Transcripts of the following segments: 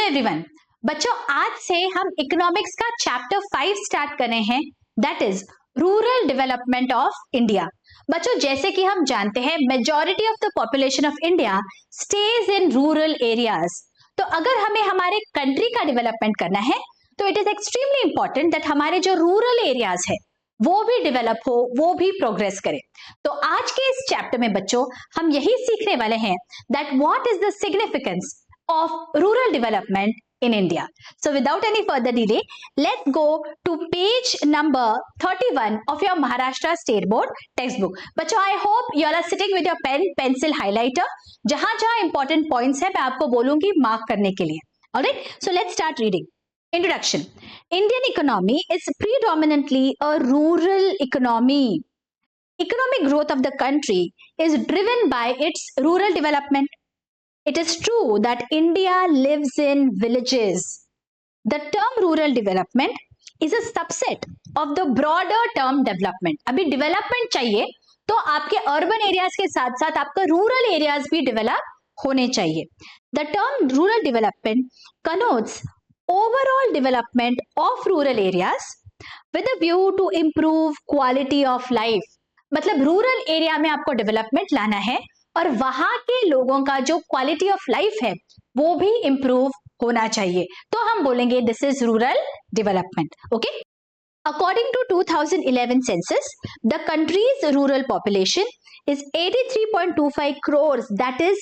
Everyone. बच्चों, आज से हम इकोनॉमिक्स का चैप्टर 5 स्टार्ट कर रहे हैं, that is rural development of India. बच्चों, जैसे कि हम जानते हैं majority of the population of India stage in rural areas. तो अगर हमें हमारे कंट्री का डेवलपमेंट करना है तो it is extremely important that हमारे जो रूरल एरियाज है वो भी डेवलप हो, वो भी प्रोग्रेस करे। तो आज के इस चैप्टर में बच्चों हम यही सीखने वाले हैं that what is the significance of rural development in India. So without any further delay, let's go to page number 31 of your Maharashtra State Board textbook. बच्चों, I hope you all are sitting with your pen, pencil, highlighter. जहां जहां important points है मैं आपको बोलूंगी mark करने के लिए. Alright, so let's start reading. Introduction. Indian economy is predominantly a rural economy. Economic growth of the country is driven by its rural development. It is true that India lives in villages. The term rural development is a subset of the broader term development. अभी development चाहिए तो आपके urban areas के साथ साथ आपका rural areas भी develop होने चाहिए. The term rural development connotes overall development of rural areas with a view to improve quality of life. मतलब rural area में आपको development लाना है और वहां के लोगों का जो क्वालिटी ऑफ लाइफ है वो भी इंप्रूव होना चाहिए, तो हम बोलेंगे this is rural development. Okay, according to 2011 census the country's rural population is 83.25 crores, that is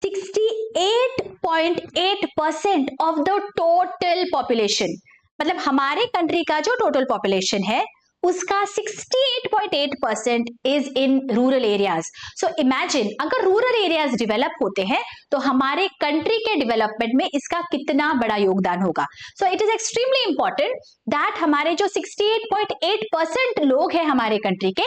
68.8% of the total population. मतलब हमारे कंट्री का जो टोटल पॉपुलेशन है उसका 68.8% is in rural areas. So imagine अगर रूरल एरियाज डेवलप होते हैं तो हमारे कंट्री के डेवलपमेंट में इसका कितना बड़ा योगदान होगा. So it is extremely important that हमारे जो 68.8% लोग हैं हमारे कंट्री के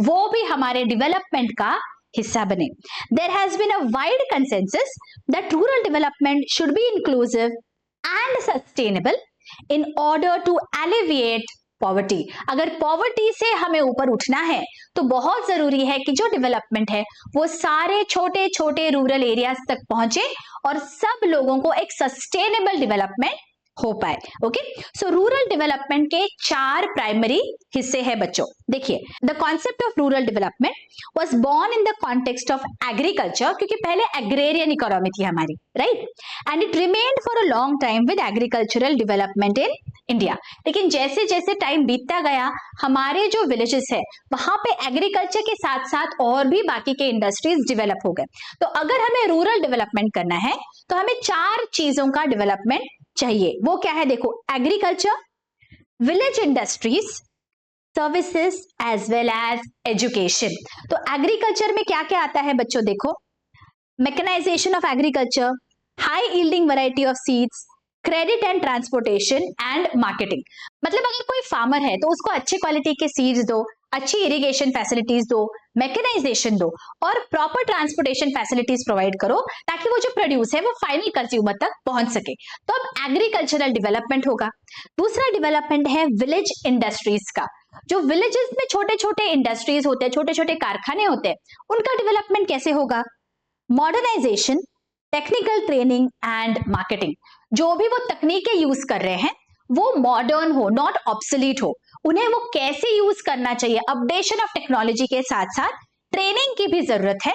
वो भी हमारे डेवलपमेंट का हिस्सा बने. There has been a wide consensus that rural development should be inclusive and sustainable in order to alleviate poverty. अगर पॉवर्टी से हमें ऊपर उठना है तो बहुत जरूरी है कि जो डेवलपमेंट है वो सारे छोटे छोटे रूरल एरियाज तक पहुंचे और सब लोगों को एक सस्टेनेबल डेवलपमेंट हो पाए. ओके, सो रूरल डेवलपमेंट के 4 प्राइमरी हिस्से हैं बच्चों. देखिए, the concept of rural development was born in the context of agriculture, क्योंकि पहले एग्रेरियन इकोनॉमी थी हमारी, right, and it remained for a long time with agricultural development in India. लेकिन जैसे जैसे टाइम बीतता गया हमारे जो विलेजेस है वहां पे एग्रीकल्चर के साथ साथ और भी बाकी के इंडस्ट्रीज डेवलप हो गए. तो अगर हमें रूरल डेवलपमेंट करना है तो हमें 4 चीजों का डेवलपमेंट चाहिए. वो क्या है? देखो, agriculture, village industries, services as well as education. तो एग्रीकल्चर में क्या क्या आता है बच्चों? देखो, mechanisation of agriculture, high yielding variety of seeds, credit and transportation and marketing. मतलब अगर कोई फार्मर है तो उसको अच्छी क्वालिटी के सीड्स दो, अच्छी इरिगेशन फैसिलिटीज दो, मैकेनाइजेशन दो और प्रॉपर ट्रांसपोर्टेशन फैसिलिटीज प्रोवाइड करो ताकि वो जो प्रोड्यूस है वो फाइनल कंज्यूमर तक पहुंच सके. तो अब एग्रीकल्चरल डेवलपमेंट होगा. दूसरा डेवलपमेंट है विलेज इंडस्ट्रीज का. जो विलेजेस में छोटे छोटे इंडस्ट्रीज होते हैं, छोटे छोटे कारखाने होते हैं, उनका डेवलपमेंट कैसे होगा? Modernisation, technical training and marketing. जो भी वो तकनीकें यूज कर रहे हैं वो मॉडर्न हो, नॉट ऑब्सोलीट हो. उन्हें वो कैसे यूज करना चाहिए, अपडेशन ऑफ टेक्नोलॉजी के साथ साथ ट्रेनिंग की भी जरूरत है.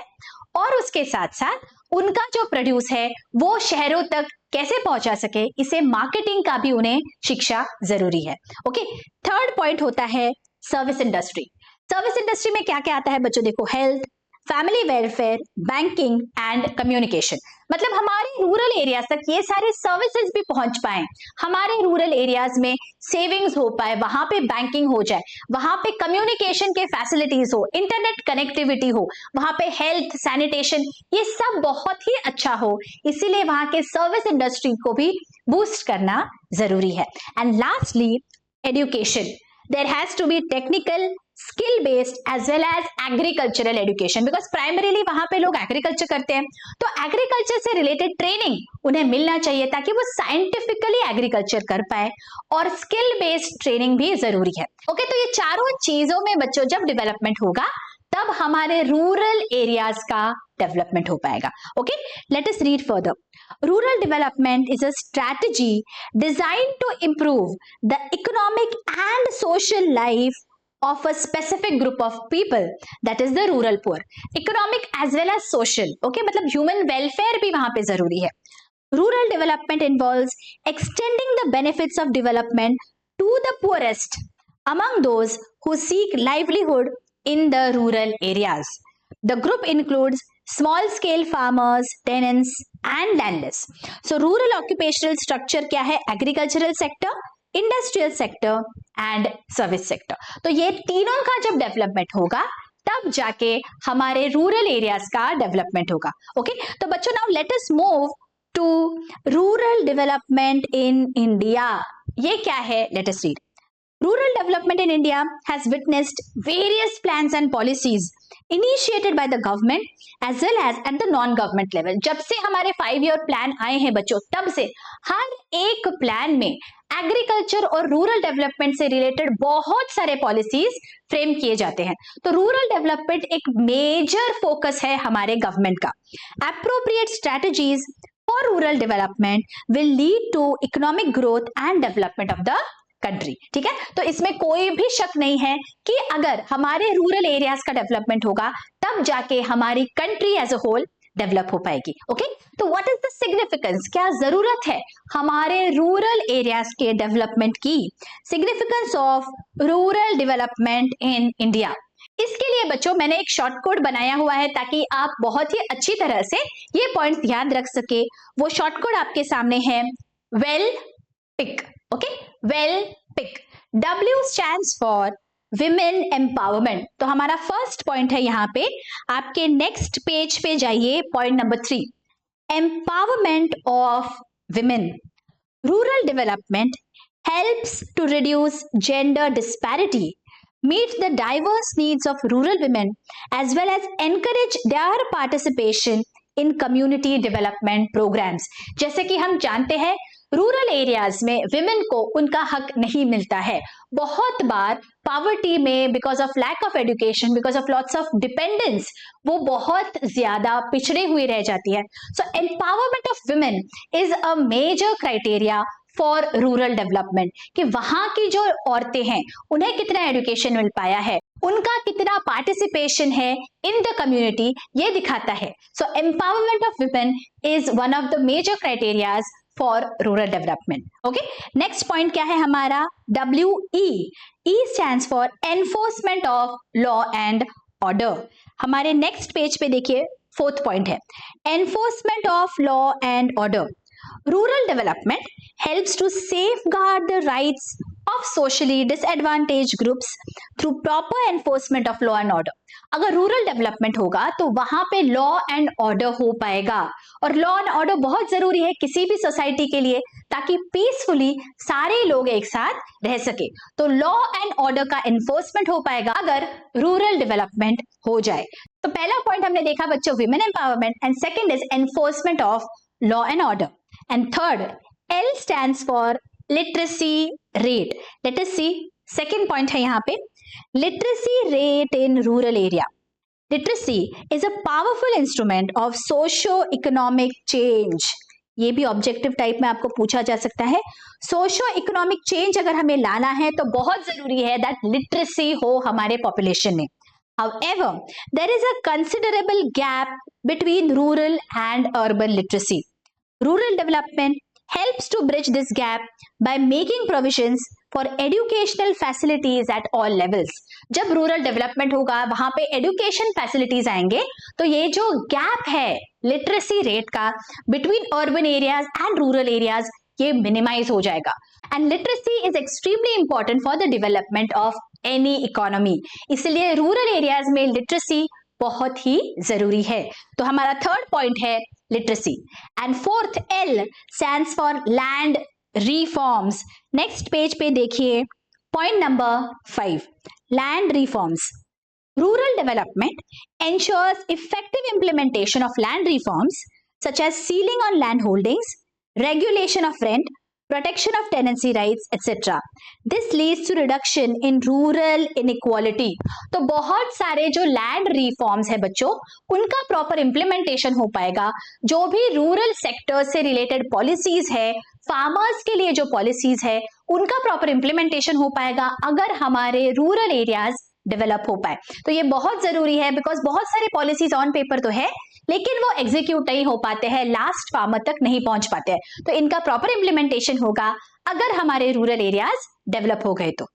और उसके साथ साथ उनका जो प्रोड्यूस है वो शहरों तक कैसे पहुंचा सके, इसे मार्केटिंग का भी उन्हें शिक्षा जरूरी है. ओके, थर्ड पॉइंट होता है सर्विस इंडस्ट्री. सर्विस इंडस्ट्री में क्या क्या आता है बच्चों? देखो, health, family welfare, banking and communication. मतलब हमारे रूरल एरियाज तक ये सारे सर्विसेज भी पहुंच पाए, हमारे रूरल एरियाज में सेविंग्स हो पाए, वहां पे बैंकिंग हो जाए, वहां पे कम्युनिकेशन के फैसिलिटीज हो, इंटरनेट कनेक्टिविटी हो, वहां पे हेल्थ, सैनिटेशन, ये सब बहुत ही अच्छा हो. इसीलिए वहां के सर्विस इंडस्ट्री को भी बूस्ट करना जरूरी है. And lastly, education. There has to be technical, skill based as well as agricultural education, because primarily वहां पे लोग एग्रीकल्चर करते हैं तो एग्रीकल्चर से रिलेटेड ट्रेनिंग उन्हें मिलना चाहिए ताकि वो साइंटिफिकली एग्रीकल्चर कर पाए, और स्किल बेस्ड ट्रेनिंग भी जरूरी है. ओके, तो ये चारों चीजों में बच्चों जब डेवलपमेंट होगा तब हमारे रूरल एरियाज का डेवलपमेंट हो पाएगा. Okay, let us read further. Rural development is a strategy designed to improve the economic and social life of a specific group of people, that is the rural poor. Economic as well as social. Okay, मतलब human welfare भी वहां पे जरूरी है. Rural development involves extending the benefits of development to the poorest among those who seek livelihood in the rural areas. The group includes small scale farmers, tenants and landless. So rural occupational structure क्या है? Agricultural sector, industrial sector and service sector. तो ये तीनों का जब development होगा तब जाके हमारे रूरल एरियाज का डेवलपमेंट होगा. ओके, तो बच्चों now let us move to rural development in India. ये क्या है? Let us read. Rural development in India has witnessed various plans and policies initiated by the government as well as at the non-government level. जब से हमारे 5-year plan आए हैं बच्चों, तब से हर एक प्लान में एग्रीकल्चर और रूरल डेवलपमेंट से रिलेटेड बहुत सारे पॉलिसीज फ्रेम किए जाते हैं. तो रूरल डेवलपमेंट एक मेजर फोकस है हमारे गवर्नमेंट का. Appropriate strategies for rural development will lead to economic growth and development of the country. ठीक है, तो इसमें कोई भी शक नहीं है कि अगर हमारे रूरल एरियाज का डेवलपमेंट होगा तब जाके हमारी country as a whole develop हो पाएगी. ओके, तो व्हाट इज द सिग्निफिकेंस? क्या जरूरत है हमारे रूरल एरियाज के डेवलपमेंट की? Significance of rural development in India. इसके लिए बच्चों मैंने एक शॉर्ट कोड बनाया हुआ है ताकि आप बहुत ही अच्छी तरह से ये पॉइंट्स याद रख सके. वो शॉर्ट कोड आपके सामने है, well pick. Okay, well pick. W stands for Women Empowerment. तो हमारा फर्स्ट पॉइंट है यहाँ पे. आपके नेक्स्ट पेज पे जाइए, point number 3, empowerment of women. Rural development helps to reduce gender disparity, meet the diverse needs of rural women as well as encourage their participation in community development programs. जैसे कि हम जानते हैं rural areas में women को उनका हक नहीं मिलता है. बहुत बार पॉवर्टी में, because of lack of education, because of lots of dependence, वो बहुत ज्यादा पिछड़े हुए रह जाती है. So empowerment of women is a major criteria for rural development, कि वहां की जो औरतें हैं उन्हें कितना एजुकेशन मिल पाया है, उनका कितना पार्टिसिपेशन है इन द कम्युनिटी, ये दिखाता है. So empowerment of women is one of the major criterias for rural development. Okay, next point क्या है हमारा? WE. E stands for enforcement of law and order. हमारे नेक्स्ट पेज पे देखिए, फोर्थ पॉइंट है enforcement of law and order. Rural development helps to safeguard the rights of socially disadvantaged groups through proper enforcement of law and order. अगर rural development होगा तो वहां पे law and order हो पाएगा, और लॉ एंड ऑर्डर बहुत जरूरी है किसी भी सोसाइटी के लिए, ताकि पीसफुली सारे लोग एक साथ रह सके. तो लॉ एंड ऑर्डर का एनफोर्समेंट हो पाएगा अगर रूरल डेवलपमेंट हो जाए. तो पहला पॉइंट हमने देखा बच्चों, women empowerment, and second is enforcement of law and order. And third, L stands for literacy rate. Let us see, second point है यहाँ पे, literacy rate in rural area. Literacy is a powerful instrument of socio-economic change. ये भी objective type में आपको पूछा जा सकता है. सोशो इकोनॉमिक चेंज अगर हमें लाना है तो बहुत जरूरी है दैट लिटरेसी हो हमारे पॉपुलेशन में. However, there is a considerable gap between rural and urban literacy. Rural development helps to bridge this gap by making provisions for educational facilities at all levels. जब रूरल डेवलपमेंट होगा वहां पे education facilities आएंगे तो ये जो gap है literacy rate का between urban areas and rural areas, ये मिनिमाइज हो जाएगा. And literacy is extremely important for the development of any economy. इसलिए रूरल एरियाज में लिटरेसी बहुत ही जरूरी है. तो हमारा थर्ड पॉइंट है literacy. And fourth, L stands for land reforms. Next page पे देखिए, point number 5, land reforms. Rural development ensures effective implementation of land reforms such as ceiling on land holdings, regulation of rent, protection of tenancy rights, etc. This leads to reduction in rural inequality. तो बहुत सारे जो land reforms है बच्चों, उनका proper implementation हो पाएगा. जो भी रूरल सेक्टर से रिलेटेड पॉलिसीज है, फार्मर्स के लिए जो पॉलिसीज है, उनका प्रॉपर इंप्लीमेंटेशन हो पाएगा अगर हमारे रूरल एरियाज डेवलप हो पाए. तो ये बहुत जरूरी है, बिकॉज बहुत सारे पॉलिसीज ऑन पेपर तो है लेकिन वो एग्जीक्यूट नहीं हो पाते हैं, लास्ट फार्मर तक नहीं पहुंच पाते हैं. तो इनका प्रॉपर इंप्लीमेंटेशन होगा अगर हमारे रूरल एरियाज डेवलप हो गए तो.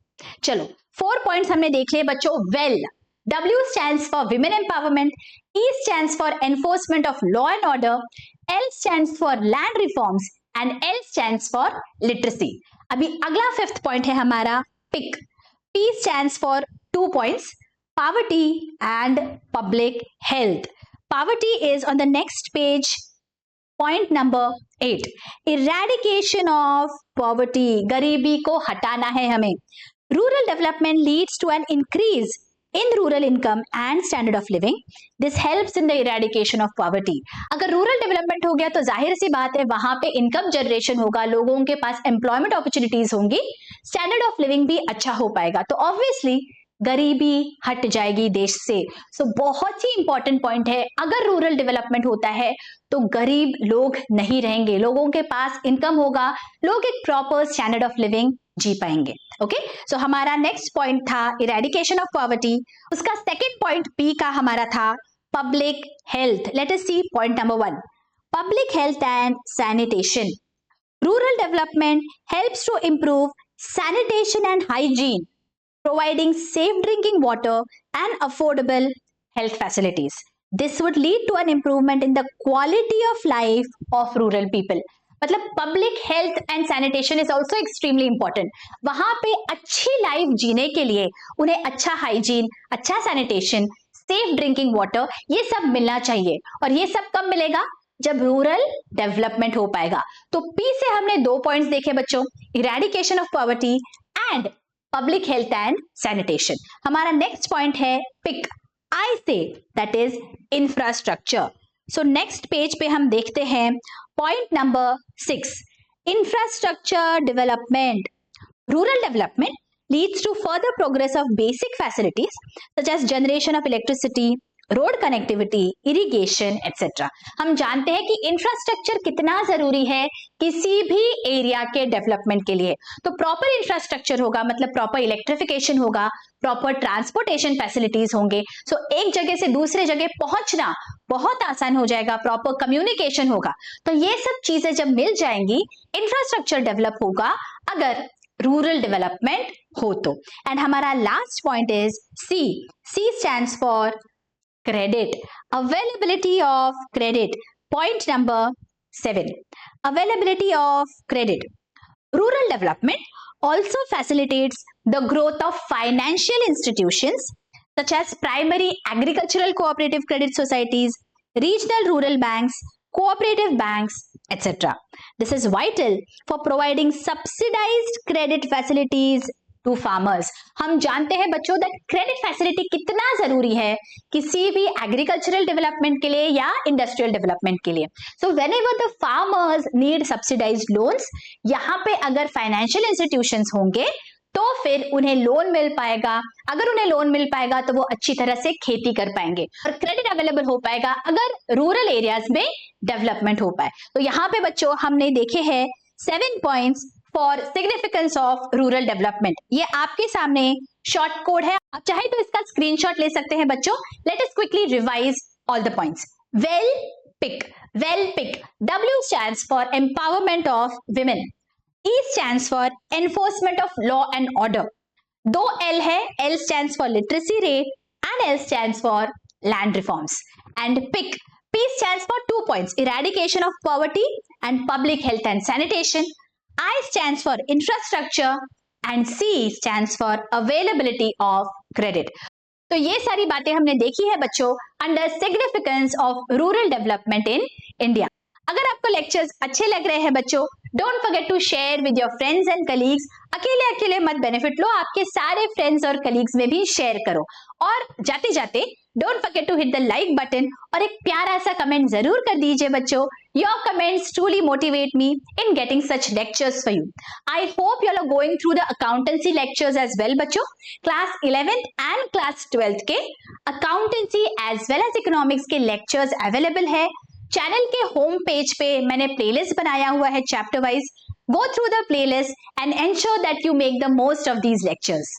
चलो 4 पॉइंट्स हमने देख लिए बच्चों. Well, W stands for women empowerment, E stands for enforcement of law and order, L stands for land reforms and L stands for literacy. अभी अगला 5th पॉइंट है हमारा pick. P stands for 2 points, poverty and public health. Poverty is on the next page, point number 8. Eradication of poverty. गरीबी को हटाना है हमें. Rural development leads to an increase in rural income and standard of living. This helps in the eradication of poverty. अगर rural development हो गया तो जाहिर सी बात है वहां पे इनकम जनरेशन होगा, लोगों के पास एम्प्लॉयमेंट अपॉर्चुनिटीज होंगी, स्टैंडर्ड ऑफ लिविंग भी अच्छा हो पाएगा. तो ऑब्वियसली गरीबी हट जाएगी देश से. सो बहुत ही इंपॉर्टेंट पॉइंट है. अगर रूरल डेवलपमेंट होता है तो गरीब लोग नहीं रहेंगे, लोगों के पास इनकम होगा, लोग एक प्रॉपर स्टैंडर्ड ऑफ लिविंग जी पाएंगे. ओके, सो हमारा नेक्स्ट पॉइंट था इरेडिकेशन ऑफ पॉवर्टी. उसका सेकंड पॉइंट पी का हमारा था public health. Let us see point number 1, public health and sanitation. Rural development helps to improve sanitation and hygiene, providing safe drinking water and affordable health facilities. This would lead to an improvement in the quality of life of rural people. मतलब public health and sanitation is also extremely important. वहां पे अच्छी life जीने के लिए उन्हें अच्छा hygiene, अच्छा सैनिटेशन, सेफ ड्रिंकिंग वाटर, ये सब मिलना चाहिए. और ये सब कब मिलेगा? जब रूरल डेवलपमेंट हो पाएगा. तो पी से हमने 2 पॉइंट्स देखे बच्चों, eradication of poverty and public health and sanitation. हमारा नेक्स्ट पॉइंट है pick. I say that is infrastructure. So next page पे हम देखते हैं point number 6, infrastructure development. Rural development leads to further progress of basic facilities such as generation of electricity, road connectivity, irrigation, etc. हम जानते हैं कि infrastructure कितना जरूरी है किसी भी एरिया के डेवलपमेंट के लिए. तो प्रॉपर इंफ्रास्ट्रक्चर होगा मतलब प्रॉपर इलेक्ट्रिफिकेशन होगा, प्रॉपर ट्रांसपोर्टेशन फैसिलिटीज होंगे. सो एक जगह से दूसरे जगह पहुंचना बहुत आसान हो जाएगा, प्रॉपर कम्युनिकेशन होगा. तो ये सब चीजें जब मिल जाएंगी, इंफ्रास्ट्रक्चर डेवलप होगा अगर रूरल डेवलपमेंट हो तो. एंड हमारा last point is C. C stands for credit, availability of credit. Point number 7, availability of credit. Rural development also facilitates the growth of financial institutions such as primary agricultural cooperative credit societies, regional rural banks, cooperative banks, etc. This is vital for providing subsidized credit facilities to farmers. हम जानते हैं बच्चों that credit facility कितना जरूरी है किसी भी agricultural development के लिए या इंडस्ट्रियल डेवलपमेंट के लिए. So whenever the farmers need subsidised loans, यहाँ पे अगर फाइनेंशियल इंस्टीट्यूशंस होंगे तो फिर उन्हें लोन मिल पाएगा. अगर उन्हें लोन मिल पाएगा तो वो अच्छी तरह से खेती कर पाएंगे और क्रेडिट अवेलेबल हो पाएगा अगर रूरल एरियाज में डेवलपमेंट हो पाए. तो यहाँ पे बच्चों हमने देखे हैं 7 points for significance of rural development. ये आपके सामने शॉर्ट कोड है, आप चाहे तो इसका स्क्रीनशॉट ले सकते हैं बच्चों. Let us quickly revise all the points. Well pick. W stands for empowerment of women. E stands for enforcement of law and order. 2 L है, L stands for literacy rate and L stands for land reforms. And P stands for 2 points, eradication of poverty and public health and sanitation. I stands for infrastructure and C stands for availability of credit. तो ये सारी बातें हमने देखी है बच्चों under significance of rural development in India. अगर आपको लेक्चर्स अच्छे लग रहे हैं बच्चों, don't forget to share with your friends and colleagues. अकेले अकेले मत बेनिफिट लो, आपके सारे फ्रेंड्स और कलीग्स में भी शेयर करो. और जाते जाते don't forget to hit the like button और एक प्यारा सा कमेंट जरूर कर दीजिए बच्चों. Your comments truly motivate me in getting such lectures for you. I hope you all are going through the accountancy lectures as well बच्चों. Class 11th and class 12th के accountancy as well as economics के lectures available है. Channel के home page पे मैंने playlist बनाया हुआ है chapter wise. Go through the playlist and ensure that you make the most of these lectures.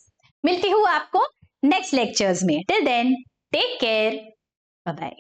मिलती हूँ आपको नेक्स्ट लेक्चर्स में. Till then take care, bye bye.